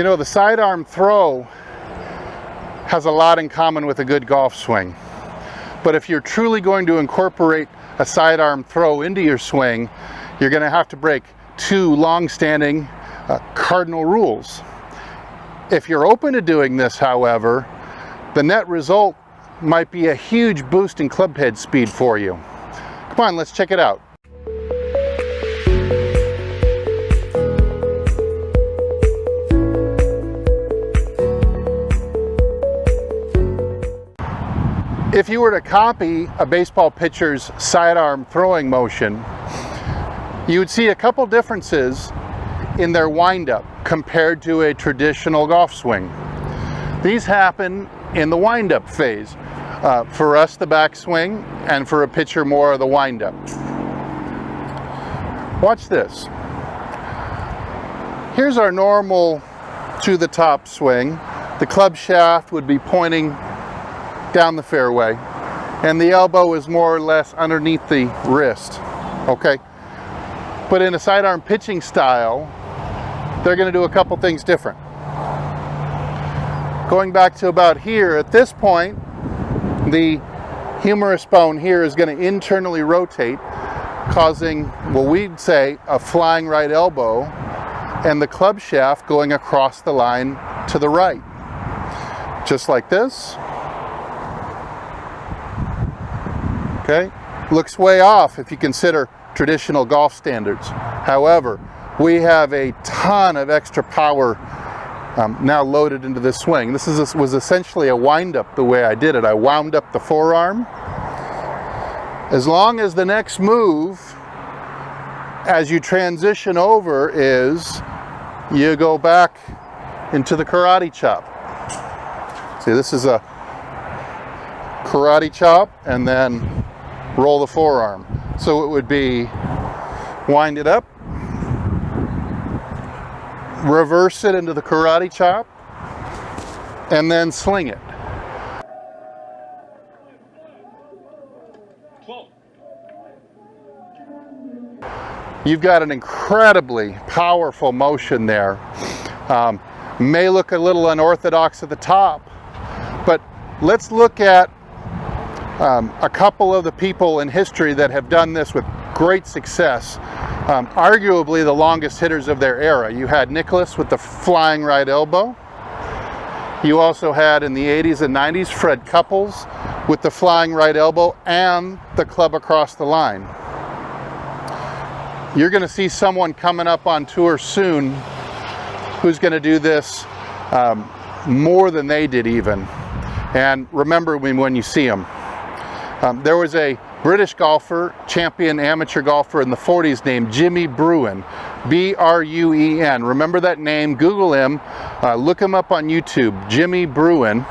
You know, the sidearm throw has a lot in common with a good golf swing. But if you're truly going to incorporate a sidearm throw into your swing, you're going to have to break two long-standing cardinal rules. If you're open to doing this, however, the net result might be a huge boost in clubhead speed for you. Come on, let's check it out. If you were to copy a baseball pitcher's sidearm throwing motion, you would see a couple differences in their windup compared to a traditional golf swing. These happen in the windup phase. For us, the backswing, and for a pitcher, more of the windup. Watch this. Here's our normal to the top swing. The club shaft would be pointing down the fairway, and the elbow is more or less underneath the wrist. Okay, but in a sidearm pitching style, they're going to do a couple things different. Going back to about here, at this point, the humerus bone here is going to internally rotate, causing what we'd say a flying right elbow, and the club shaft going across the line to the right, just like this. Okay, looks way off if you consider traditional golf standards. However, we have a ton of extra power now loaded into this swing. This was essentially a wind-up the way I did it. I wound up the forearm. As long as the next move, as you transition over, is you go back into the karate chop. See, this is a karate chop, and then roll the forearm. So it would be wind it up, reverse it into the karate chop, and then sling it. You've got an incredibly powerful motion there. May look a little unorthodox at the top, but let's look at a couple of the people in history that have done this with great success. Arguably the longest hitters of their era. You had Nicklaus with the flying right elbow. You also had in the 80s and 90s Fred Couples with the flying right elbow and the club across the line. You're going to see someone coming up on tour soon who's going to do this more than they did even. And remember when you see them. There was a British golfer, champion amateur golfer in the 40s named Jimmy Bruen, B-R-U-E-N. Remember that name, Google him, look him up on YouTube, Jimmy Bruen.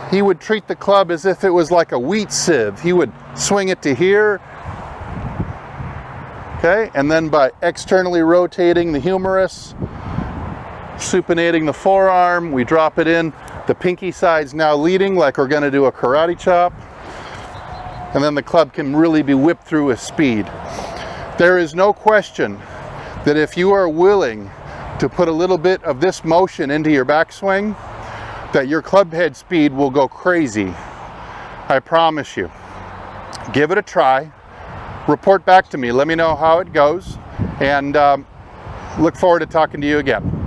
He would treat the club as if it was like a wheat sieve. He would swing it to here, okay, and then by externally rotating the humerus, supinating the forearm, we drop it in. The pinky side's now leading like we're going to do a karate chop, and then the club can really be whipped through with speed. There is no question that if you are willing to put a little bit of this motion into your backswing, that your club head speed will go crazy. I promise you. Give it a try. Report back to me. Let me know how it goes, and look forward to talking to you again.